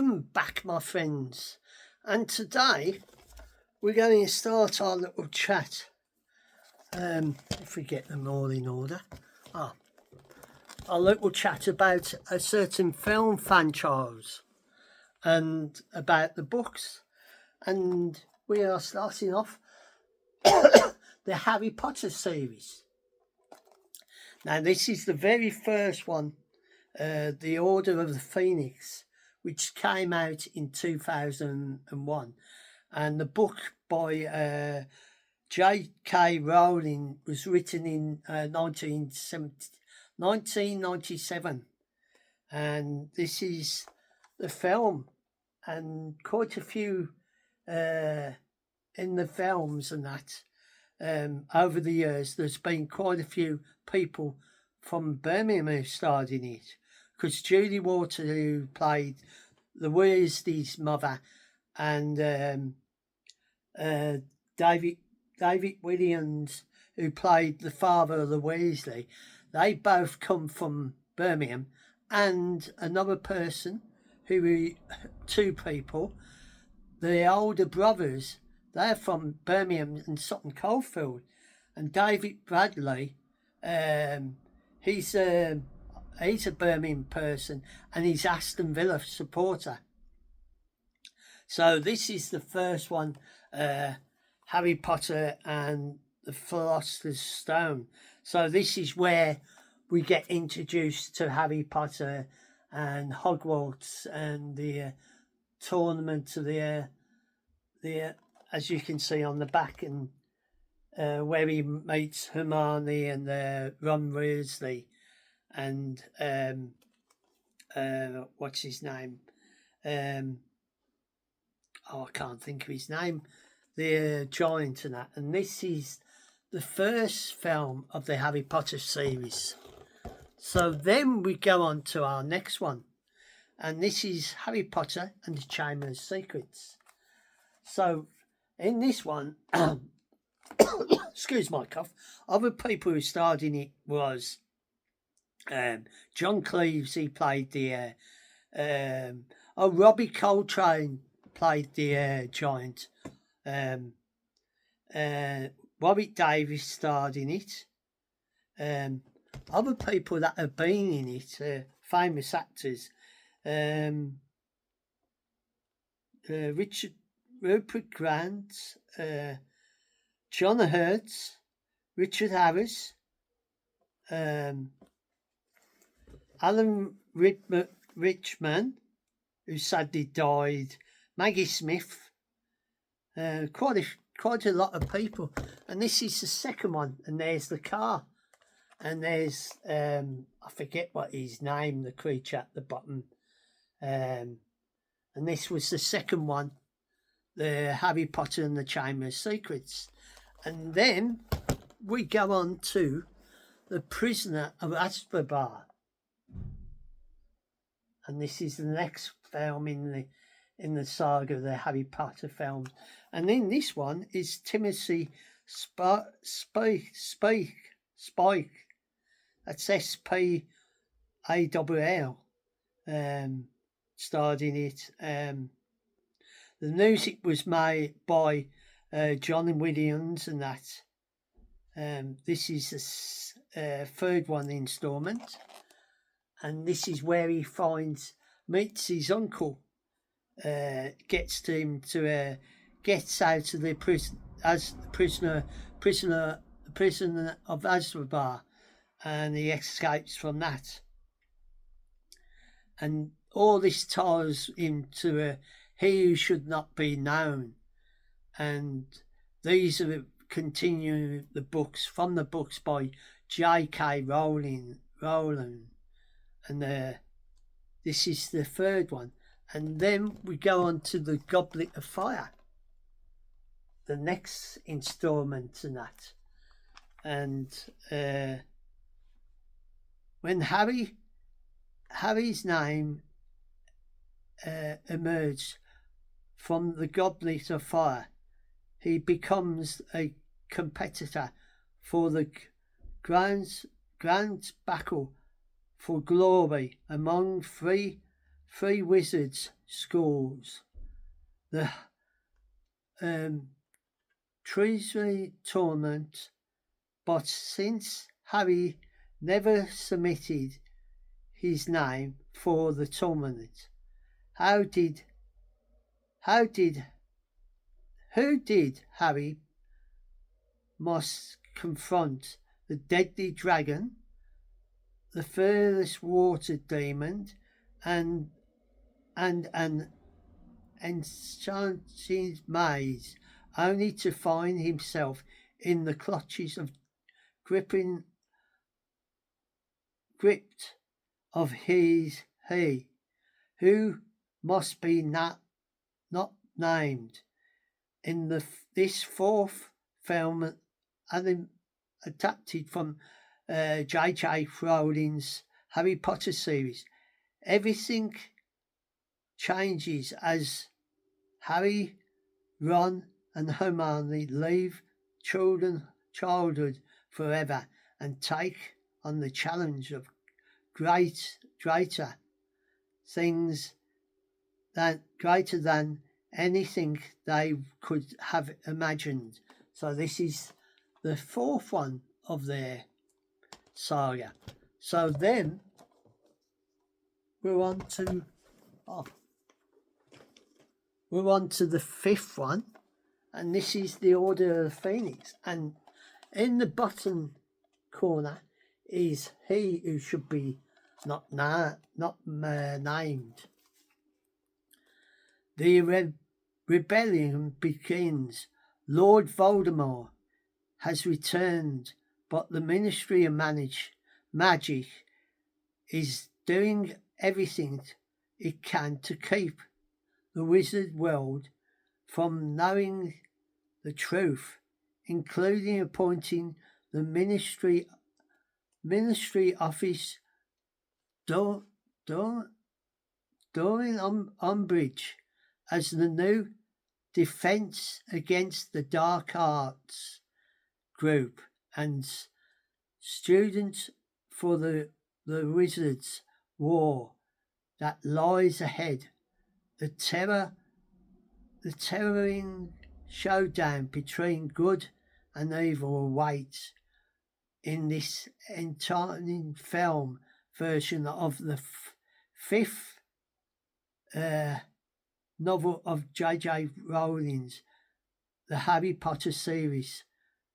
Welcome back, my friends, and today we're going to start our little chat. If we get them all in order, our little chat about a certain film franchise and about the books, and we are starting off the Harry Potter series. Now, this is the very first one, The Order of the Phoenix, which came out in 2001, and the book by J.K. Rowling was written in 1997, and this is the film, and quite a few in the films and that. Over the years, there's been quite a few people from Birmingham who starred in it, because Julie Waterloo played the Weasley's mother, and David Williams, who played the father of the Weasley, they both come from Birmingham, and another person, two people, the older brothers, they're from Birmingham and Sutton Coldfield, and David Bradley, he's a Birmingham person, and he's Aston Villa supporter. So this is the first one, Harry Potter and the Philosopher's Stone. So this is where we get introduced to Harry Potter and Hogwarts and the tournament of the as you can see on the back, and where he meets Hermione and Ron Weasley and what's his name? I can't think of his name. The giant and that. And this is the first film of the Harry Potter series. So then we go on to our next one, and this is Harry Potter and the Chamber of Secrets. So in this one, excuse my cough, other people who starred in it was John Cleese. He played the Robbie Coltrane played the giant. Warwick Davis starred in it. Other people that have been in it, famous actors, Rupert Grant, John Hurt, Richard Harris, Alan Richman, who sadly died, Maggie Smith, quite a lot of people. And this is the second one, and there's the car, and there's I forget what his name, the creature at the bottom, and this was the second one, the Harry Potter and the Chamber of Secrets. And then we go on to The Prisoner of Azkaban, and this is the next film in the saga of the Harry Potter films. And in this one is Timothy Spike. That's Spall. Starred in it. The music was made by John Williams and that. This is the third one installment, and this is where he meets his uncle, gets him to gets out of the prison as the prisoner of Azkaban, and he escapes from that. And all this ties into He Who Should Not Be Known, and these are continue the books by J.K. Rowling, and this is the third one. And then we go on to the Goblet of Fire, the next installment in that. And when Harry's name emerged from the Goblet of Fire, he becomes a competitor for the grand battle for glory among three three wizards schools, the Treasury tournament, but since Harry never submitted his name for the tournament, who did Harry must confront the deadly dragon, the fearless water demon, and an enchanting maze, only to find himself in the clutches of gripped of he who must be not named in this fourth film, adapted from J.J. Rowling's Harry Potter series. Everything changes as Harry, Ron, and Hermione leave childhood forever and take on the challenge of greater things greater than anything they could have imagined. So this is the fourth one of their saga. So then we're on to the fifth one, and this is the Order of the Phoenix. And in the bottom corner is he who should be not named. The rebellion begins. Lord Voldemort has returned, but the Ministry of Magic is doing everything it can to keep the wizard world from knowing the truth, including appointing the Ministry Office Dorian Umbridge as the new Defense Against the Dark Arts group and students for the Wizards' War that lies ahead. The terroring showdown between good and evil awaits in this entertaining film version of the fifth novel of J.J. Rowling's The Harry Potter series,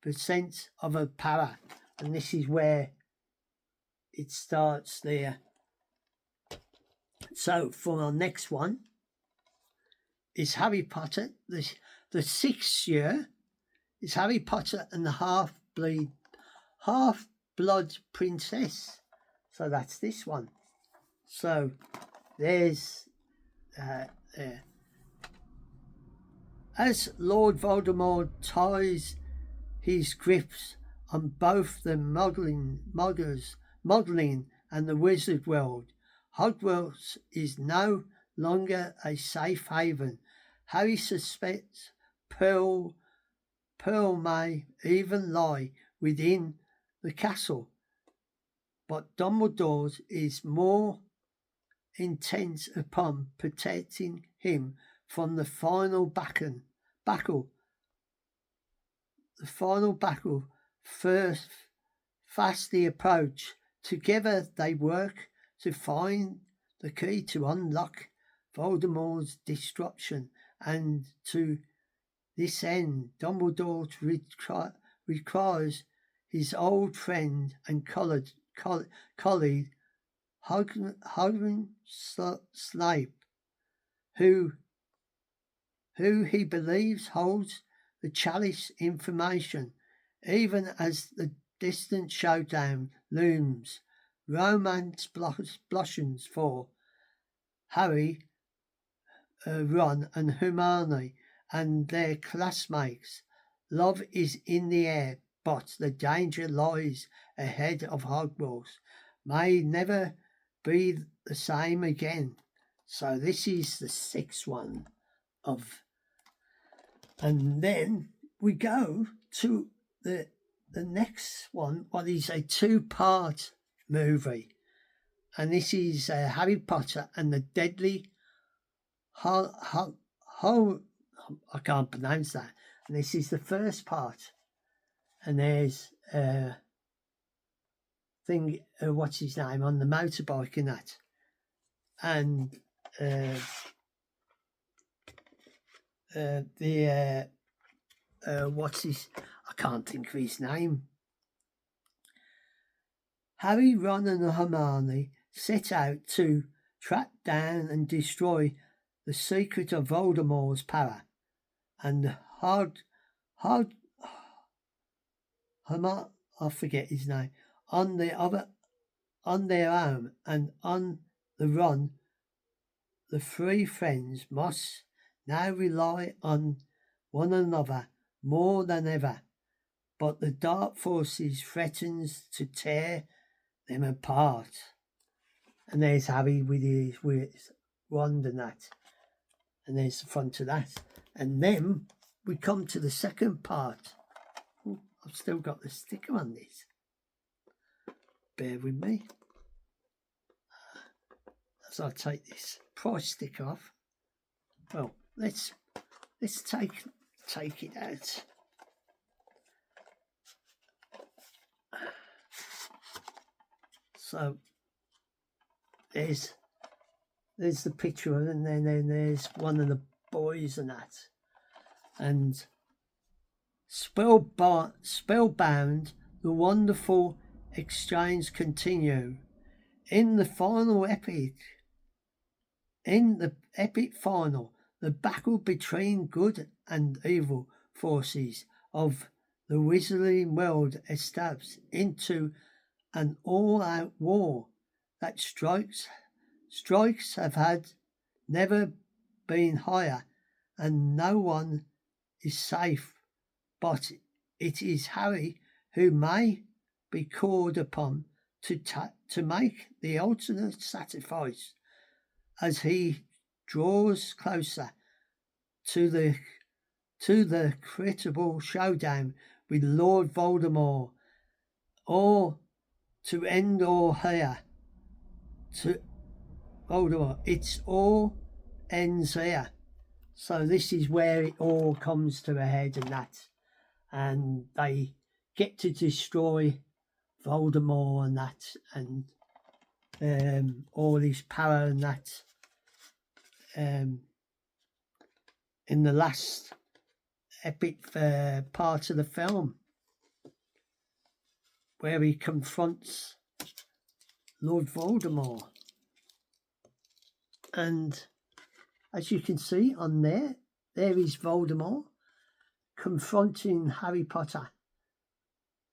Percent of a Power. And this is where it starts there. So for our next one is Harry Potter. The sixth year is Harry Potter and the Half-Blood Princess. So that's this one. So there's there. As Lord Voldemort ties his grips on both the muggling and the wizard world, Hogwarts is no longer a safe haven. Harry suspects Pearl may even lie within the castle, but Dumbledore is more intent upon protecting him from the final battle. The final battle first fastly approach. Together they work to find the key to unlock Voldemort's destruction, and to this end Dumbledore requires his old friend and colleague Hagrid Snape, who he believes holds the chalice information. Even as the distant showdown looms, romance blossoms for Harry, Ron and Hermione and their classmates. Love is in the air, but the danger lies ahead of Hogwarts. May never be the same again. So this is the sixth one of, and then we go to the next one, what is a two-part movie, and this is Harry Potter and the Deadly I can't pronounce that. And this is the first part, and there's thing what's his name on the motorbike and that, and what's his, I can't think of his name. Harry, Ron and Hermione set out to track down and destroy the secret of Voldemort's power, and I forget his name, on their own and on the run, the three friends must now rely on one another more than ever, but the dark forces threatens to tear them apart. And there's Harry with his wand and that, and there's the front of that, and then we come to the second part. Oh, I've still got the sticker on this. Bear with me as I take this price sticker off. Well, let's take it out. So there's the picture, and then there's one of the boys and that, and spellbound, the wonderful exchange continue in the epic final, the battle between good and evil forces of the Wizarding world established into an all-out war that strikes have had never been higher, and no one is safe. But it is Harry who may be called upon to make the ultimate sacrifice as he draws closer to the critical showdown with Lord Voldemort, or to end all here. To Voldemort, it's all ends here. So this is where it all comes to a head, and that, and they get to destroy Voldemort and that, and all his power and that. In the last epic part of the film, where he confronts Lord Voldemort. And as you can see on there is Voldemort confronting Harry Potter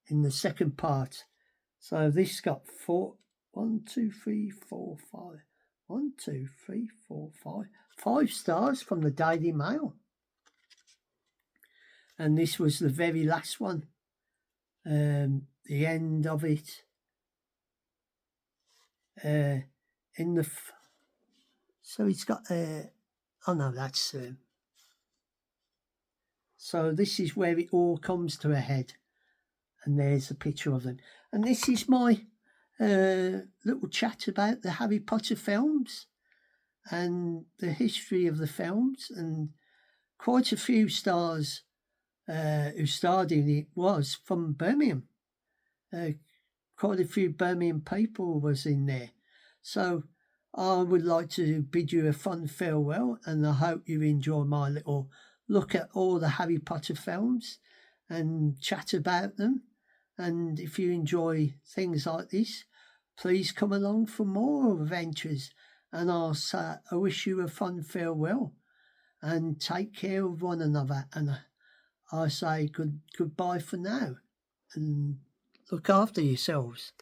in the second part. So this got 5 stars from the Daily Mail. And this was the very last one. The end of it. So it's got oh no, that's so this is where it all comes to a head, and there's a picture of them. And this is my little chat about the Harry Potter films and the history of the films, and quite a few stars who starred in it was from Birmingham. Quite a few Birmingham people was in there. So I would like to bid you a fond farewell, and I hope you enjoy my little look at all the Harry Potter films and chat about them. And if you enjoy things like this, please come along for more adventures, and I wish you a fond farewell, and take care of one another, and I say goodbye for now, and look after yourselves.